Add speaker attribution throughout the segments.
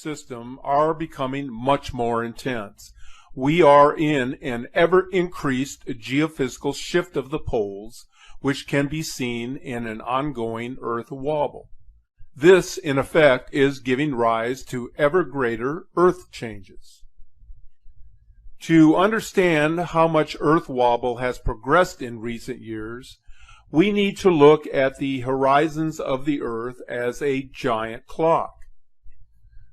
Speaker 1: system are becoming much more intense. We are in an ever-increased geophysical shift of the poles, which can be seen in an ongoing Earth wobble. This, in effect, is giving rise to ever greater Earth changes. To understand how much Earth wobble has progressed in recent years, we need to look at the horizons of the Earth as a giant clock.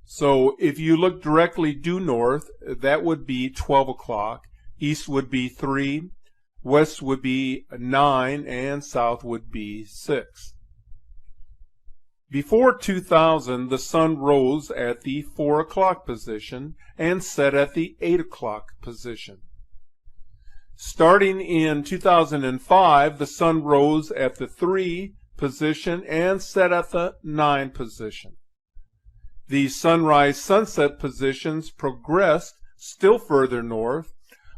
Speaker 1: So if you look directly due north, that would be 12 o'clock, east would be 3, west would be 9, and south would be 6. Before 2000, the sun rose at the 4 o'clock position and set at the 8 o'clock position. Starting in 2005, the sun rose at the 3 position and set at the 9 position. The sunrise-sunset positions progressed still further north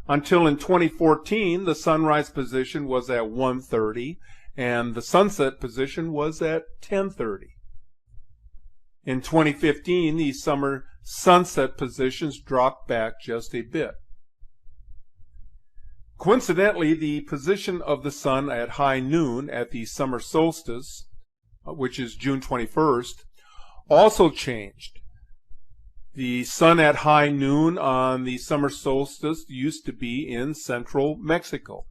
Speaker 1: until in 2014 the sunrise position was at 1:30 and the sunset position was at 10:30. In 2015, the summer sunset positions dropped back just a bit. Coincidentally, the position of the sun at high noon at the summer solstice, which is June 21st, also changed. The sun at high noon on the summer solstice used to be in central Mexico.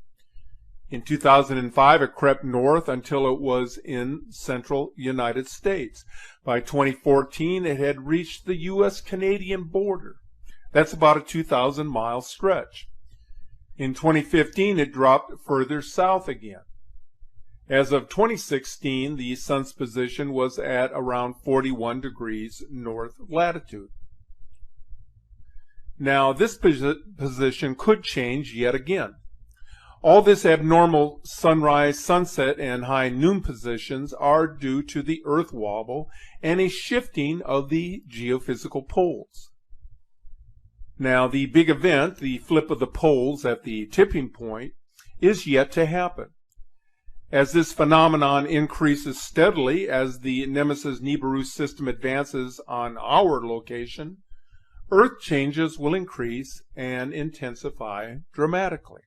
Speaker 1: In 2005, it crept north until it was in central United States. By 2014, it had reached the U.S.-Canadian border. That's about a 2,000-mile stretch. In 2015, it dropped further south again. As of 2016, the sun's position was at around 41 degrees north latitude. Now, this position could change yet again. All this abnormal sunrise, sunset, and high noon positions are due to the Earth wobble and a shifting of the geophysical poles. Now, the big event, the flip of the poles at the tipping point, is yet to happen. As this phenomenon increases steadily as the Nemesis Nibiru system advances on our location, Earth changes will increase and intensify dramatically.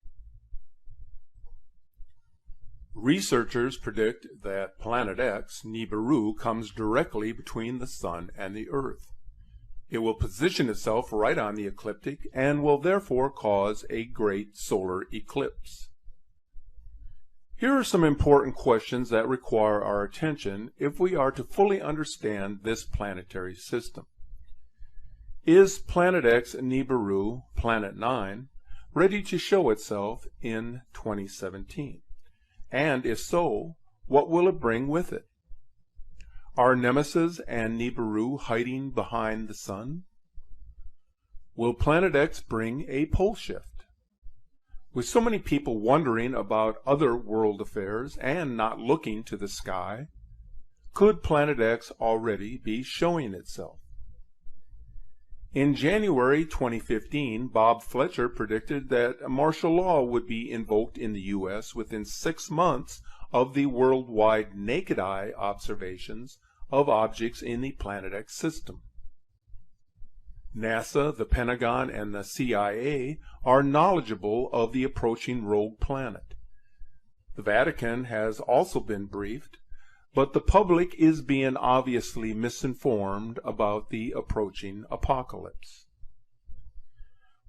Speaker 1: Researchers predict that Planet X, Nibiru, comes directly between the Sun and the Earth. It will position itself right on the ecliptic and will therefore cause a great solar eclipse. Here are some important questions that require our attention if we are to fully understand this planetary system. Is Planet X Nibiru, Planet 9, ready to show itself in 2017? And if so, what will it bring with it? Are Nemesis and Nibiru hiding behind the Sun? Will Planet X bring a pole shift? With so many people wondering about other world affairs and not looking to the sky, could Planet X already be showing itself? In January 2015, Bob Fletcher predicted that martial law would be invoked in the U.S. within 6 months of the worldwide naked eye observations of objects in the Planet X system. NASA, the Pentagon, and the CIA are knowledgeable of the approaching rogue planet. The Vatican has also been briefed, but the public is being obviously misinformed about the approaching apocalypse.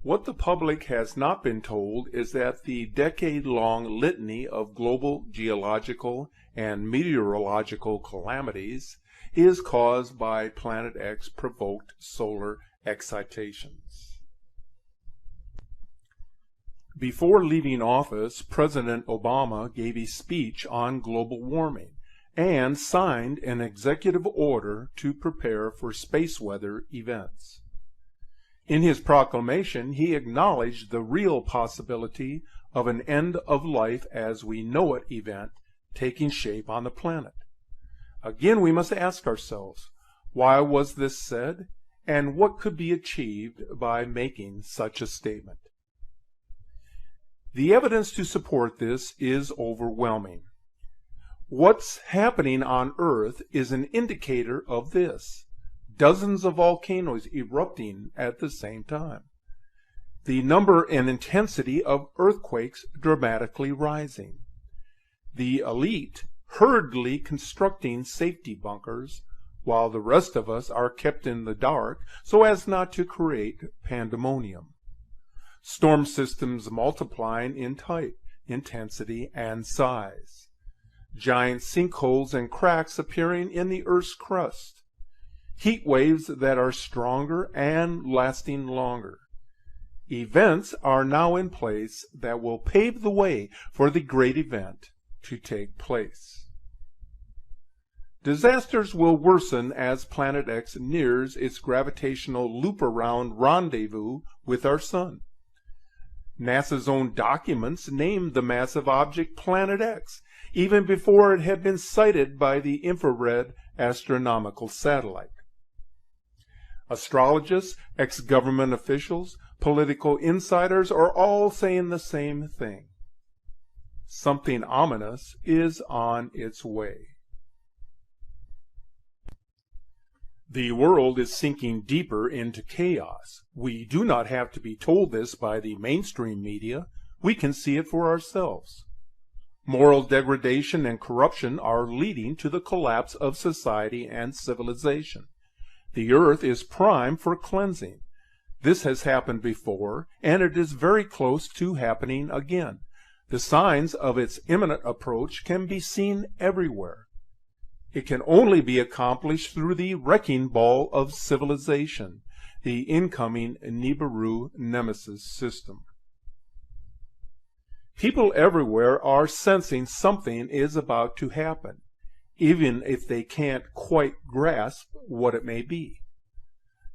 Speaker 1: What the public has not been told is that the decade-long litany of global geological and meteorological calamities is caused by Planet X-provoked solar excitations. Before leaving office, President Obama gave a speech on global warming and signed an executive order to prepare for space weather events. In his proclamation, he acknowledged the real possibility of an end-of-life as we know it event taking shape on the planet. Again, we must ask ourselves, why was this said, and what could be achieved by making such a statement? The evidence to support this is overwhelming. What's happening on Earth is an indicator of this. dozens of volcanoes erupting at the same time, the number and intensity of earthquakes dramatically rising, the elite hurriedly constructing safety bunkers, while the rest of us are kept in the dark so as not to create pandemonium, storm systems multiplying in type, intensity, and size, giant sinkholes and cracks appearing in the Earth's crust, heat waves that are stronger and lasting longer. Events are now in place that will pave the way for the great event to take place. Disasters will worsen as Planet X nears its gravitational loop-around rendezvous with our Sun. NASA's own documents named the massive object Planet X, even before it had been sighted by the infrared astronomical satellite. Astrologists, ex-government officials, political insiders are all saying the same thing. Something ominous is on its way. The world is sinking deeper into chaos. We do not have to be told this by the mainstream media. We can see it for ourselves. Moral degradation and corruption are leading to the collapse of society and civilization. The earth is primed for cleansing. This has happened before, and it is very close to happening again. The signs of its imminent approach can be seen everywhere. It can only be accomplished through the wrecking ball of civilization, the incoming Nibiru Nemesis system. People everywhere are sensing something is about to happen, even if they can't quite grasp what it may be.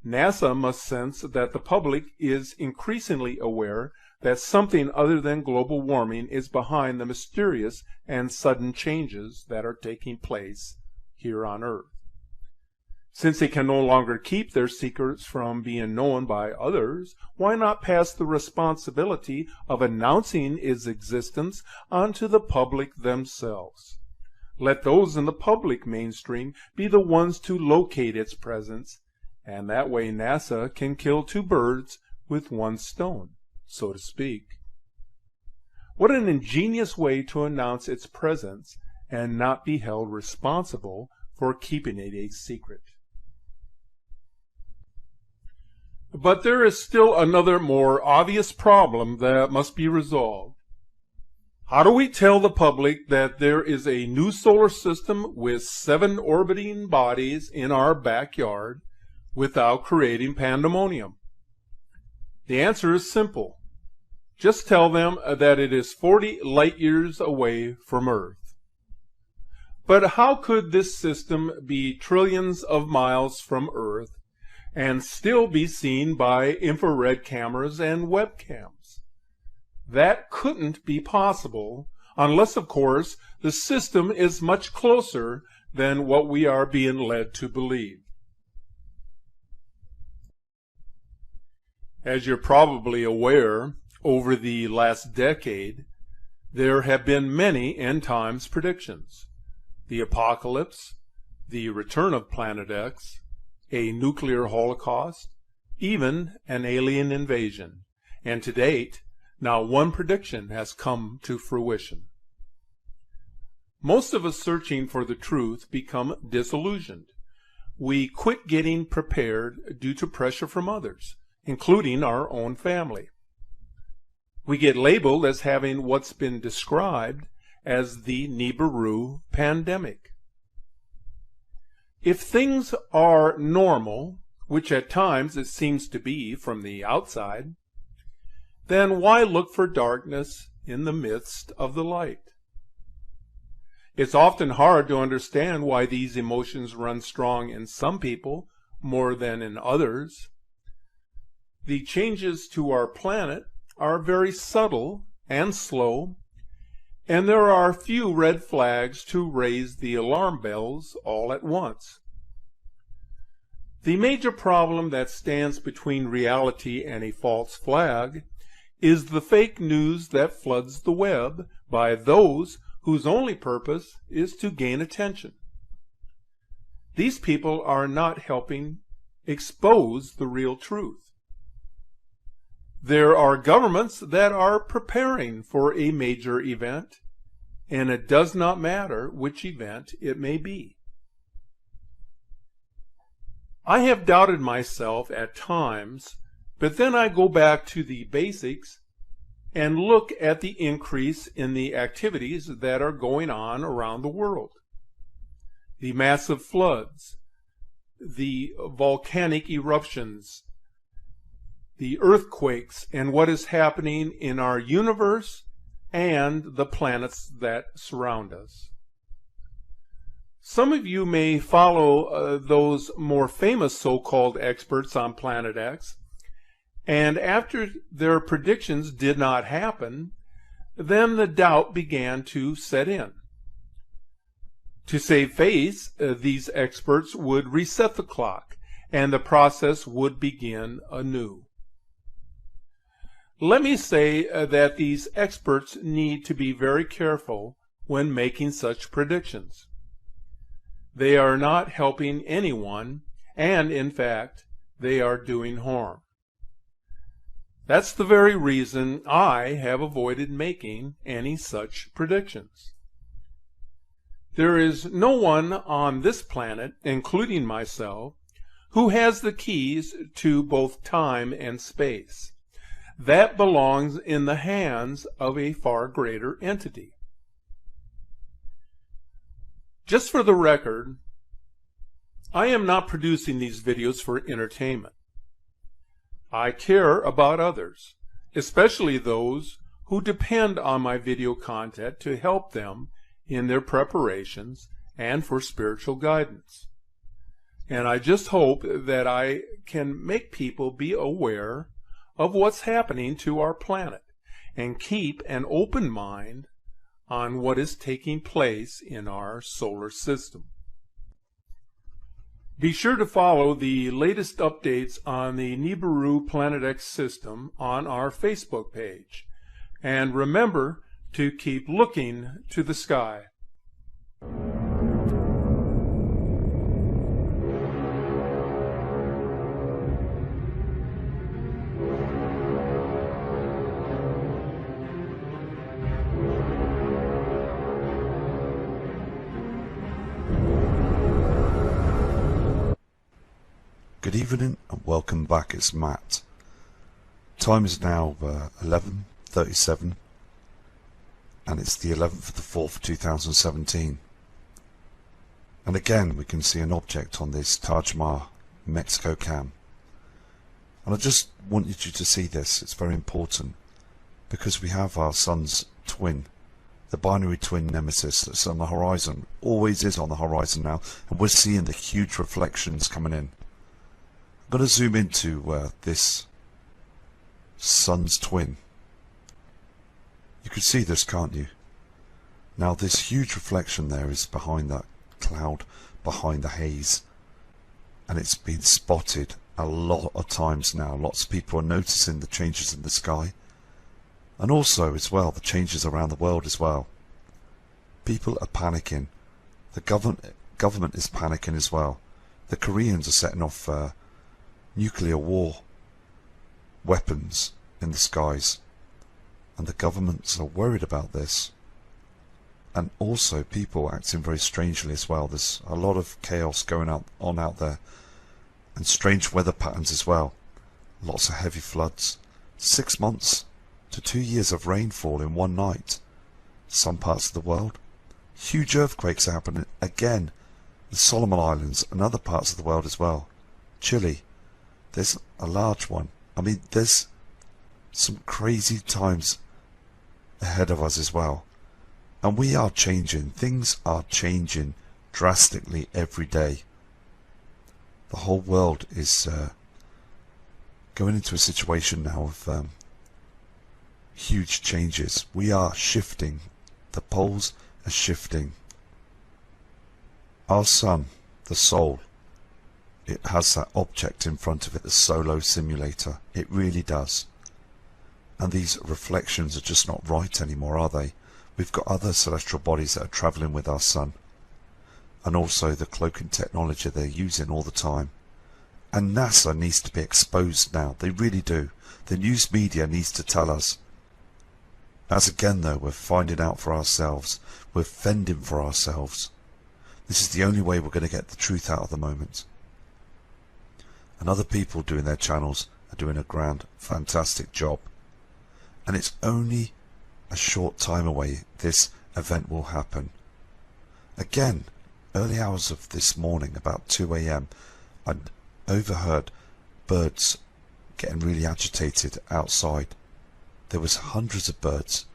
Speaker 1: NASA must sense that the public is increasingly aware that something other than global warming is behind the mysterious and sudden changes that are taking place here on Earth. Since they can no longer keep their secrets from being known by others, why not pass the responsibility of announcing its existence onto the public themselves? Let those in the public mainstream be the ones to locate its presence, and that way NASA can kill two birds with one stone, so to speak. What an ingenious way to announce its presence and not be held responsible for keeping it a secret. But there is still another more obvious problem that must be resolved. How do we tell the public that there is a new solar system with 7 orbiting bodies in our backyard without creating pandemonium? The answer is simple. Just tell them that it is 40 light years away from Earth. But how could this system be trillions of miles from Earth and still be seen by infrared cameras and webcams? That couldn't be possible unless, of course, the system is much closer than what we are being led to believe. As you're probably aware, over the last decade, there have been many end times predictions. The apocalypse, the return of Planet X, a nuclear holocaust, even an alien invasion. And to date, not one prediction has come to fruition. Most of us searching for the truth become disillusioned. We quit getting prepared due to pressure from others, including our own family. We get labeled as having what's been described as the Nibiru pandemic. If things are normal, which at times it seems to be from the outside, then why look for darkness in the midst of the light? It's often hard to understand why these emotions run strong in some people more than in others. The changes to our planet are very subtle and slow, and there are few red flags to raise the alarm bells all at once. The major problem that stands between reality and a false flag is the fake news that floods the web by those whose only purpose is to gain attention. These people are not helping expose the real truth. There are governments that are preparing for a major event, and it does not matter which event it may be. I have doubted myself at times, but then I go back to the basics and look at the increase in the activities that are going on around the world. The massive floods, the volcanic eruptions, the earthquakes, and what is happening in our universe and the planets that surround us. Some of you may follow those more famous so-called experts on Planet X, and after their predictions did not happen, then the doubt began to set in. To save face, these experts would reset the clock, and the process would begin anew. Let me say that these experts need to be very careful when making such predictions. They are not helping anyone, and in fact, they are doing harm. That's the very reason I have avoided making any such predictions. There is no one on this planet, including myself, who has the keys to both time and space. That belongs in the hands of a far greater entity. Just for the record, I am not producing these videos for entertainment. I care about others, especially those who depend on my video content to help them in their preparations and for spiritual guidance. And I just hope that I can make people be aware of what's happening to our planet and keep an open mind on what is taking place in our solar system. Be sure to follow the latest updates on the Nibiru Planet X system on our Facebook page. And remember to keep looking to the sky.
Speaker 2: Good evening and welcome back, it's Matt. Time is now 11:37 and it's the 11th of the 4th 2017. And again we can see an object on this Taj Mahal Mexico cam. And I just want you to see this, it's very important, because we have our sun's twin, the binary twin nemesis that's on the horizon, always is on the horizon now, and we're seeing the huge reflections coming in. I'm going to zoom into this sun's twin. You can see this, can't you? Now this huge reflection there is behind that cloud, behind the haze, and it's been spotted a lot of times now. Lots of people are noticing the changes in the sky, and also as well the changes around the world as well. People are panicking. The government is panicking as well. The Koreans are setting off nuclear war weapons in the skies, and the governments are worried about this, and also people acting very strangely as well. There's a lot of chaos going on out there, and strange weather patterns as well. Lots of heavy floods, 6 months to 2 years of rainfall in one night. Some parts of the world, huge earthquakes are happening again. The Solomon Islands and other parts of the world as well. Chile, there's a large one. I mean, there's some crazy times ahead of us as well. And we are changing. Things are changing drastically every day. The whole world is going into a situation now of huge changes. We are shifting. The poles are shifting. Our sun, the soul, it has that object in front of it, the Solo simulator. It really does. And these reflections are just not right anymore, are they? We've got other celestial bodies that are travelling with our sun. And also the cloaking technology they're using all the time. And NASA needs to be exposed now. They really do. The news media needs to tell us. As again though, we're finding out for ourselves. We're fending for ourselves. This is the only way we're going to get the truth out at the moment. And other people doing their channels are doing a grand, fantastic job. And it's only a short time away this event will happen. Again, early hours of this morning, about 2 AM, I overheard birds getting really agitated outside. There was hundreds of birds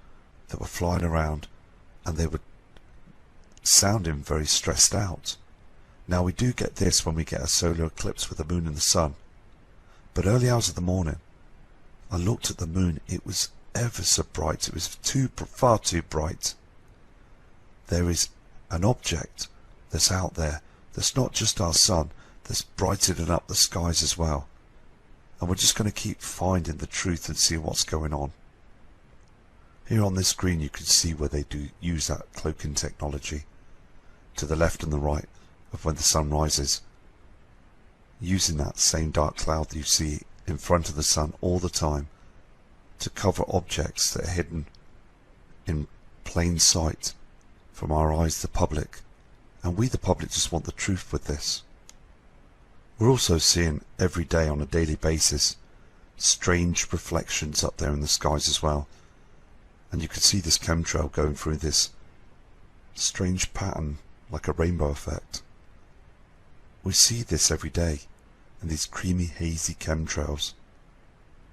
Speaker 2: that were flying around and they were sounding very stressed out. Now we do get this when we get a solar eclipse with the moon and the sun. But early hours of the morning, I looked at the moon. It was ever so bright. It was far too bright. There is an object that's out there that's not just our sun, that's brightening up the skies as well. And we're just going to keep finding the truth and see what's going on. Here on this screen you can see where they do use that cloaking technology to the left and the right of when the sun rises, using that same dark cloud that you see in front of the sun all the time to cover objects that are hidden in plain sight from our eyes, the public. And we the public just want the truth with this. We're also seeing every day on a daily basis strange reflections up there in the skies as well. And you can see this chemtrail going through this strange pattern like a rainbow effect. We see this every day in these creamy hazy chemtrails.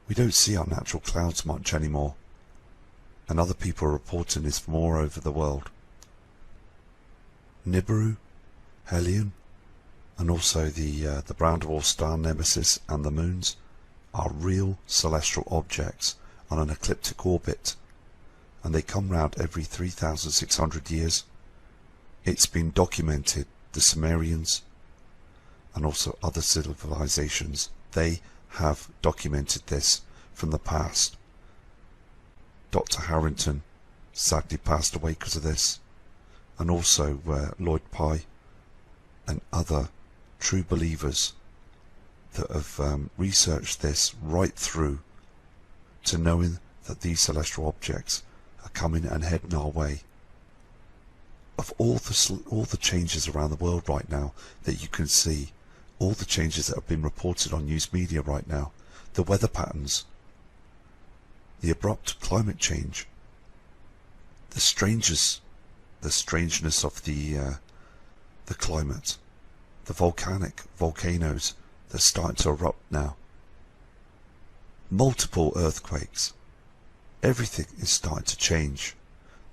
Speaker 2: We don't see our natural clouds much anymore, and other people are reporting this from all over the world. Nibiru, Helion, and also the brown dwarf star Nemesis and the moons are real celestial objects on an ecliptic orbit, and they come round every 3,600 years. It's been documented. The Sumerians and also other civilizations, they have documented this from the past. Dr. Harrington sadly passed away because of this, and also Lloyd Pye and other true believers that have researched this right through to knowing that these celestial objects are coming and heading our way. Of all the changes around the world right now that you can see, all the changes that have been reported on news media right now, the weather patterns, the abrupt climate change, the strangeness of the climate, the volcanoes that are starting to erupt now, multiple earthquakes, everything is starting to change.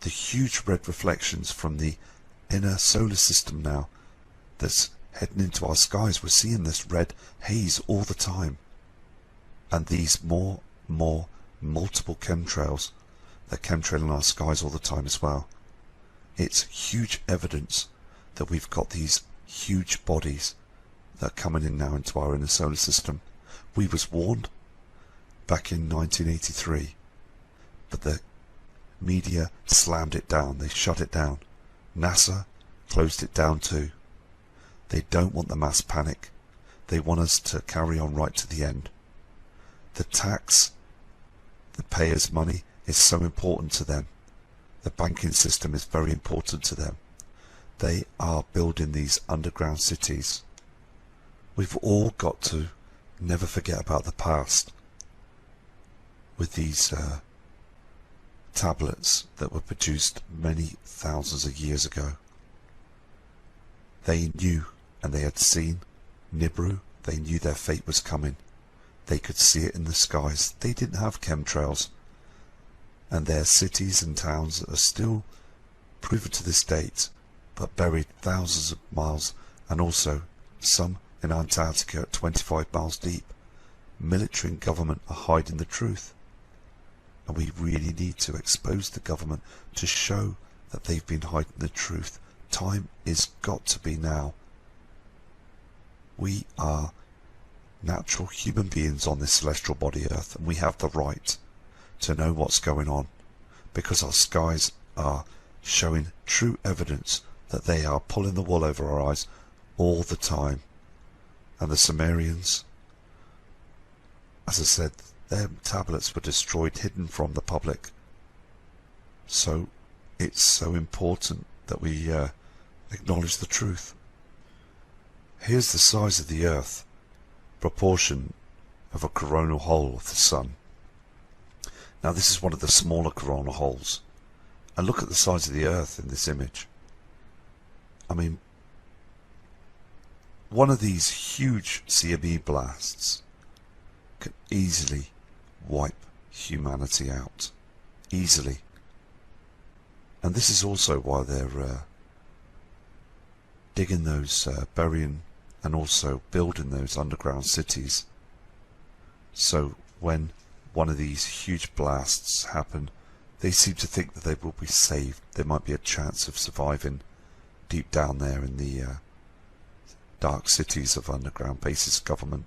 Speaker 2: The huge red reflections from the inner solar system now that's heading into our skies. We're seeing this red haze all the time, and these more multiple chemtrails that chemtrail in our skies all the time as well. It's huge evidence that we've got these huge bodies that are coming in now into our inner solar system. We was warned back in 1983, but the media slammed it down. They shut it down. NASA closed it down too. They don't want the mass panic. They want us to carry on right to the end. The tax, the payers' money is so important to them. The banking system is very important to them. They are building these underground cities. We've all got to never forget about the past with these tablets that were produced many thousands of years ago. They knew, and they had seen Nibiru. They knew their fate was coming. They could see it in the skies. They didn't have chemtrails, and their cities and towns are still proven to this date, but buried thousands of miles, and also some in Antarctica at 25 miles deep. Military and government are hiding the truth. And we really need to expose the government to show that they've been hiding the truth. Time is got to be now. We are natural human beings on this celestial body Earth, and we have the right to know what's going on, because our skies are showing true evidence that they are pulling the wool over our eyes all the time. and the Sumerians. As I said, their tablets were destroyed, hidden from the public. So it's so important that we acknowledge the truth. Here's the size of the Earth, proportion of a coronal hole of the Sun. Now this is one of the smaller coronal holes. And look at the size of the Earth in this image. I mean, one of these huge CME blasts can easily wipe humanity out. Easily. And this is also why they're digging those, burying and also building those underground cities. So when one of these huge blasts happen, they seem to think that they will be saved. There might be a chance of surviving deep down there in the dark cities of underground bases government,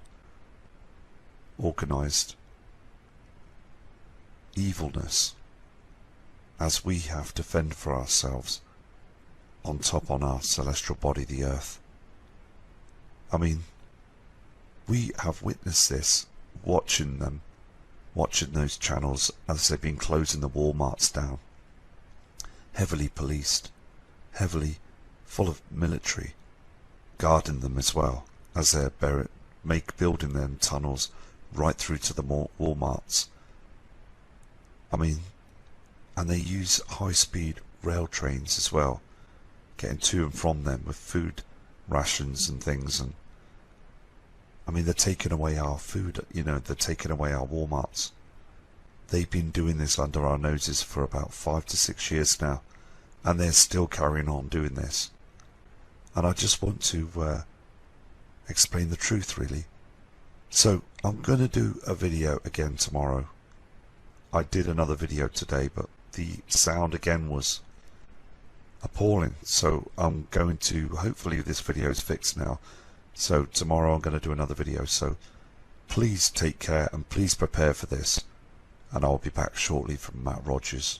Speaker 2: organised evilness, as we have to fend for ourselves on top on our celestial body, the Earth. I mean, we have witnessed this, watching those channels as they've been closing the Walmarts down, heavily policed, heavily full of military, guarding them as well, as they're building them tunnels right through to the Walmarts. I mean, and they use high-speed rail trains as well, getting to and from them with food rations and things. And I mean, they're taking away our food, you know, they're taking away our Walmarts. They've been doing this under our noses for about 5 to 6 years now, and they're still carrying on doing this. And I just want to explain the truth, really. So I'm going to do a video again tomorrow. I did another video today, but the sound again was appalling. So I'm going to, hopefully this video is fixed now. So tomorrow I'm going to do another video. So please take care and please prepare for this. And I'll be back shortly from Matt Rogers.